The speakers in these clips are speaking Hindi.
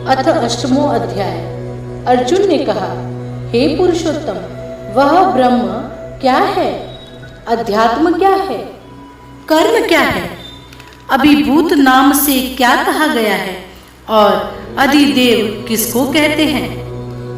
अथ अष्टमो अध्याय। अर्जुन ने कहा, हे पुरुषोत्तम, वह ब्रह्म क्या है? अध्यात्म क्या है? कर्म क्या है? अभिभूत नाम से क्या कहा गया है? और अधिदेव किसको कहते हैं?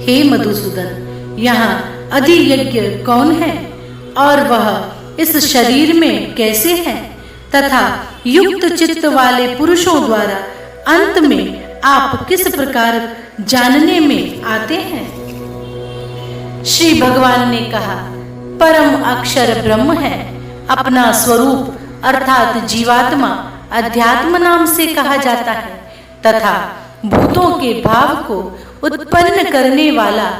हे मधुसूदन, यहाँ अधियज्ञ कौन है और वह इस शरीर में कैसे है तथा युक्त चित्त वाले पुरुषों द्वारा अंत में आप किस प्रकार जानने में आते हैं? श्री भगवान ने कहा, परम अक्षर ब्रह्म है। अपना स्वरूप अर्थात जीवात्मा अध्यात्म नाम से कहा जाता है तथा भूतों के भाव को उत्पन्न करने वाला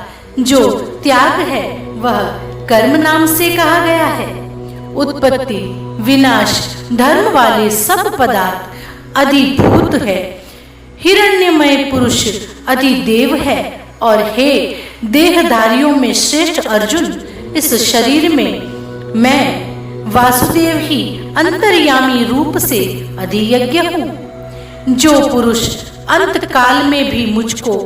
जो त्याग है वह कर्म नाम से कहा गया है। उत्पत्ति विनाश धर्म वाले सब पदार्थ अधिभूत है। हिरण्यमय पुरुष अधिदेव है। और हे देहधारियों में श्रेष्ठ अर्जुन, इस शरीर में मैं वासुदेव ही अंतर्यामी रूप से अधियज्ञ हूँ। जो पुरुष अंत काल में भी मुझको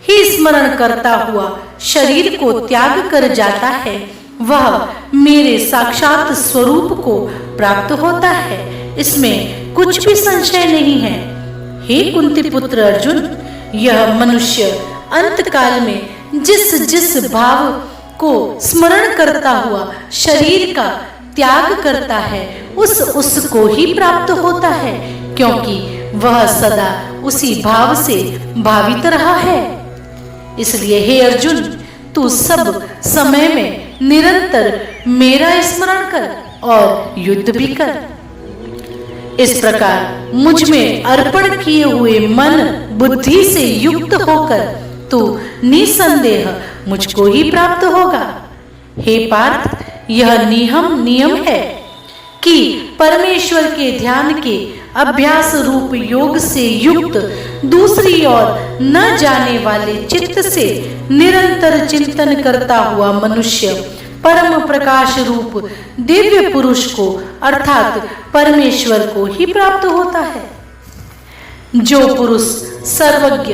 ही स्मरण करता हुआ शरीर को त्याग कर जाता है वह मेरे साक्षात स्वरूप को प्राप्त होता है। इसमें कुछ भी संशय नहीं है। हे कुंती पुत्र अर्जुन, यह मनुष्य अंत काल में जिस जिस भाव को स्मरण करता हुआ शरीर का त्याग करता है उसको ही प्राप्त होता है, क्योंकि वह सदा उसी भाव से भावित रहा है। इसलिए हे अर्जुन, तू सब समय में निरंतर मेरा स्मरण कर और युद्ध भी कर। इस प्रकार मुझ में अर्पण किए हुए मन बुद्धि से युक्त होकर तू निसंदेह मुझको ही प्राप्त होगा। हे पार्थ, यह नियम है कि परमेश्वर के ध्यान के अभ्यास रूप योग से युक्त दूसरी ओर न जाने वाले चित्त से निरंतर चिंतन करता हुआ मनुष्य परम प्रकाश रूप दिव्य पुरुष को अर्थात परमेश्वर को ही प्राप्त होता है। जो पुरुष सर्वज्ञ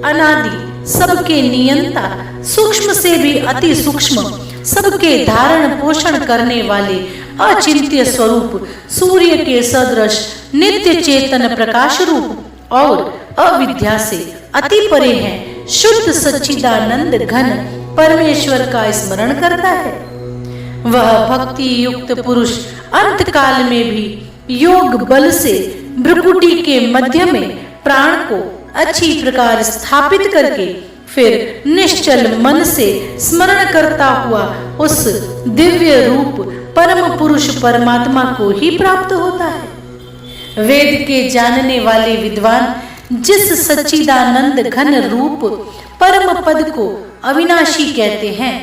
अनादि सबके नियंता सूक्ष्म से भी अति सूक्ष्म सबके धारण पोषण करने वाले अचिंत्य स्वरूप सूर्य के सदृश नित्य चेतन प्रकाश रूप और अविद्या से अति परे है, शुद्ध सच्चिदानंद घन परमेश्वर का स्मरण करता है, वह भक्ति युक्त पुरुष अंत काल में भी योग बल से भ्रुकुटी के मध्य में प्राण को अच्छी प्रकार स्थापित करके फिर निश्चल मन से स्मरण करता हुआ उस दिव्य रूप परम पुरुष परमात्मा को ही प्राप्त होता है। वेद के जानने वाले विद्वान जिस सच्चिदानंद घन रूप परम पद को अविनाशी कहते हैं,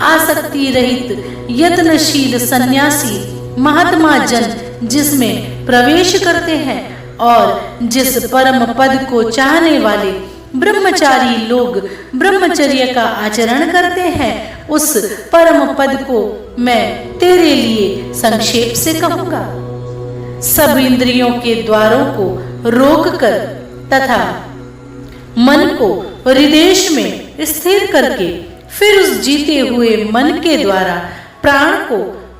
आसक्ति रहित यत्नशील सन्यासी महात्मा जन जिसमें प्रवेश करते हैं और जिस परम पद को चाहने वाले ब्रह्मचारी लोग ब्रह्मचर्य का आचरण करते हैं, उस परम पद को मैं तेरे लिए संक्षेप से कहूंगा। सब इंद्रियों के द्वारों को रोक कर तथा मन को हृदय में स्थिर करके फिर उस जीते हुए मन के द्वारा प्राण को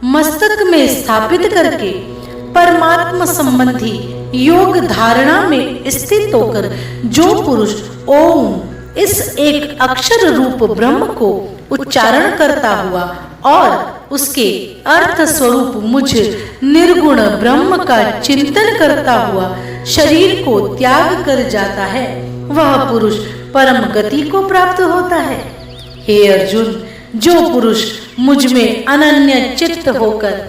मस्तक में स्थापित करके परमात्मा संबंधी योग धारणा में स्थित होकर जो पुरुष ओम इस एक अक्षर रूप ब्रह्म को उच्चारण करता हुआ और उसके अर्थ स्वरूप मुझ निर्गुण ब्रह्म का चिंतन करता हुआ शरीर को त्याग कर जाता है, वह पुरुष परम गति को प्राप्त होता है। हे अर्जुन, जो पुरुष मुझ में अनन्य चित्त होकर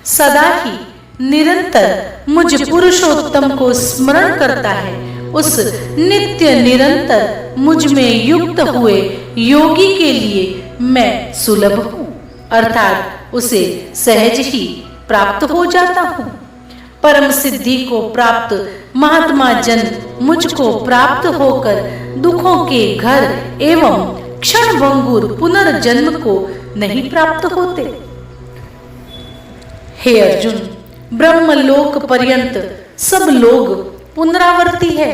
सदा ही निरंतर मुझ पुरुषोत्तम को स्मरण करता है, उस नित्य निरंतर मुझ में युक्त हुए योगी के लिए मैं सुलभ हूँ, अर्थात उसे सहज ही प्राप्त हो जाता हूँ। परम सिद्धि को प्राप्त महात्मा जन मुझको प्राप्त होकर दुखों के घर एवं क्षण भंगुर पुनर्जन्म को नहीं प्राप्त होते। हे अर्जुन, ब्रह्मलोक पर्यंत सब लोग पुनरावर्ती है,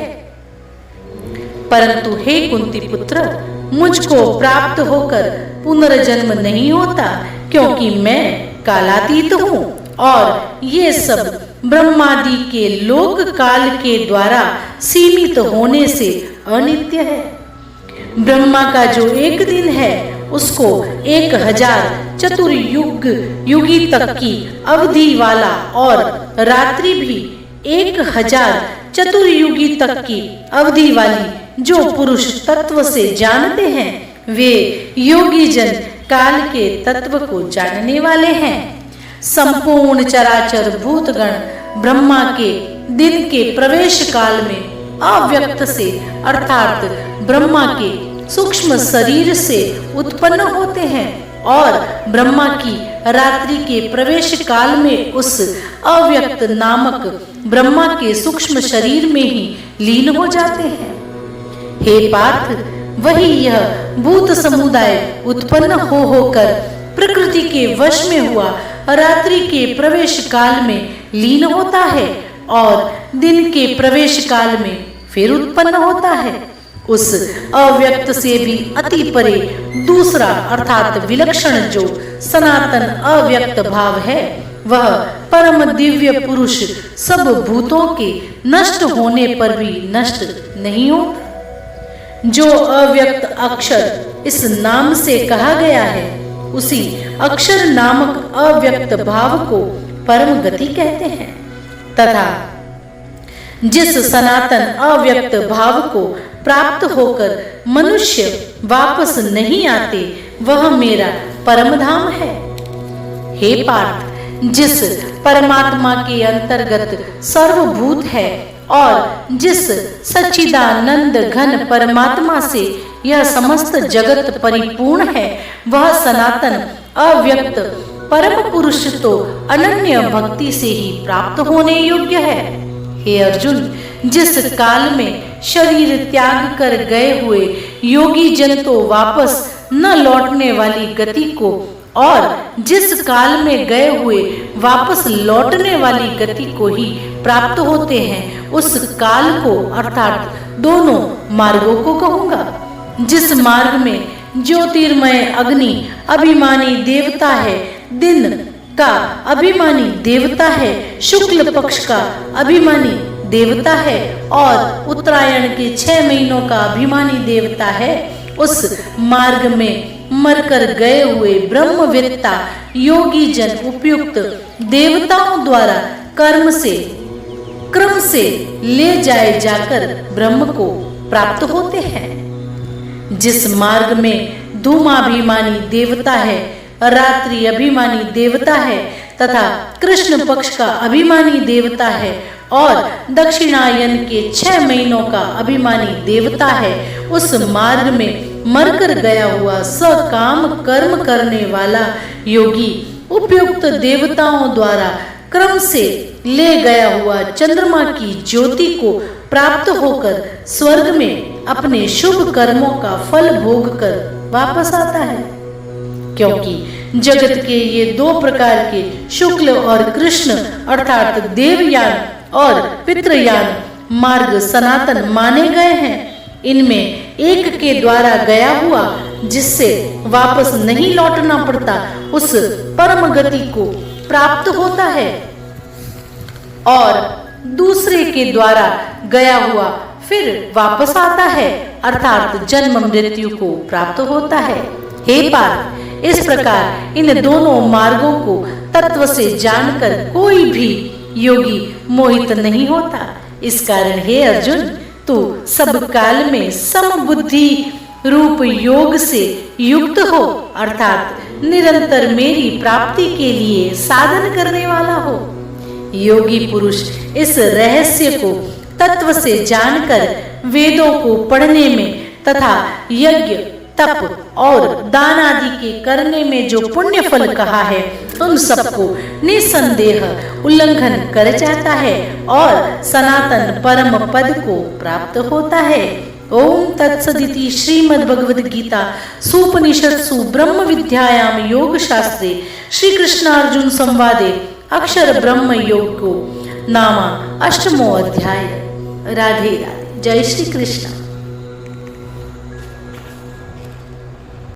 परंतु हे कुंती पुत्र, मुझको प्राप्त होकर पुनर्जन्म नहीं होता, क्योंकि मैं कालातीत हूँ और ये सब ब्रह्मादि के लोक काल के द्वारा सीमित होने से अनित्य है। ब्रह्मा का जो एक दिन है उसको 1000 चतुर्युग युगी तक की अवधि वाला और रात्रि भी 1000 चतुर्युगी तक की अवधि वाली जो पुरुष तत्व से जानते हैं, वे योगी जन काल के तत्व को जानने वाले हैं। संपूर्ण चराचर भूतगण ब्रह्मा के दिन के प्रवेश काल में अव्यक्त से अर्थात ब्रह्मा के सूक्ष्म शरीर से उत्पन्न होते हैं और ब्रह्मा की रात्रि के प्रवेश काल में उस अव्यक्त नामक ब्रह्मा के सूक्ष्म शरीर में ही लीन हो जाते हैं। हे पार्थ, वही यह भूत समुदाय उत्पन्न होकर प्रकृति के वश में हुआ रात्रि के प्रवेश काल में लीन होता है और दिन के प्रवेश काल में फिर उत्पन्न होता है। उस अव्यक्त से भी अति परे दूसरा अर्थात विलक्षण जो सनातन अव्यक्त भाव है, वह परम दिव्य पुरुष सब भूतों के नष्ट होने पर भी नष्ट नहीं होता। जो अव्यक्त अक्षर इस नाम से कहा गया है, उसी अक्षर नामक अव्यक्त भाव को परम गति कहते हैं तथा जिस सनातन अव्यक्त भाव को प्राप्त होकर मनुष्य वापस नहीं आते, वह मेरा परम धाम है। हे पार्थ, जिस परमात्मा के अंतर्गत सर्वभूत है और जिस सच्चिदानंद घन परमात्मा से यह समस्त जगत परिपूर्ण है, वह सनातन अव्यक्त परम पुरुष तो अनन्य भक्ति से ही प्राप्त होने योग्य है। हे अर्जुन, जिस काल में शरीर त्याग कर गए हुए योगी जन तो वापस न लौटने वाली गति को और जिस काल में गए हुए वापस लौटने वाली गति को ही प्राप्त होते हैं, उस काल को अर्थात दोनों मार्गों को कहूंगा। जिस मार्ग में ज्योतिर्मय अग्नि अभिमानी देवता है, दिन का अभिमानी देवता है, शुक्ल पक्ष का अभिमानी देवता है और उत्तरायण के 6 महीनों का अभिमानी देवता है, उस मार्ग में मरकर गए हुए ब्रह्मवेत्ता योगी जन उपयुक्त देवताओं द्वारा क्रम से ले जाए जाकर ब्रह्म को प्राप्त होते हैं। जिस मार्ग में धूमाभिमानी देवता है, रात्रि अभिमानी देवता है तथा कृष्ण पक्ष का अभिमानी देवता है और दक्षिणायन के 6 महीनों का अभिमानी देवता है, उस मार्ग में मरकर गया हुआ सकाम कर्म करने वाला योगी उपयुक्त देवताओं द्वारा क्रम से ले गया हुआ चंद्रमा की ज्योति को प्राप्त होकर स्वर्ग में अपने शुभ कर्मों का फल भोग कर वापस आता है। क्योंकि जगत के ये 2 प्रकार के शुक्ल और कृष्ण अर्थात देवयान और पितृयान मार्ग सनातन माने गए हैं, इनमें एक के द्वारा गया हुआ जिससे वापस नहीं लौटना पड़ता, उस परम गति को प्राप्त होता है और दूसरे के द्वारा गया हुआ फिर वापस आता है अर्थात जन्म मृत्यु को प्राप्त होता है। हे पार्थ, इस प्रकार इन दोनों मार्गों को तत्व से जानकर कोई भी योगी मोहित नहीं होता। इस कारण हे अर्जुन, तू सब काल में समबुद्धि रूप योग से युक्त हो अर्थात निरंतर मेरी प्राप्ति के लिए साधन करने वाला हो। योगी पुरुष इस रहस्य को तत्व से जानकर वेदों को पढ़ने में तथा यज्ञ तप और दान आदि के करने में जो पुण्य फल कहा है, उन सबको निसंदेह उल्लंघन कर जाता है और सनातन परम पद को प्राप्त होता है। ओम तत्सदिति श्रीमद् भगवद गीता सुपनिषत्सु ब्रह्म विद्यायाम योग शास्त्रे श्री कृष्णार्जुन संवादे अक्षर ब्रह्म योग को नामा 8वां अध्याय। राधे राधे। जय श्री कृष्ण।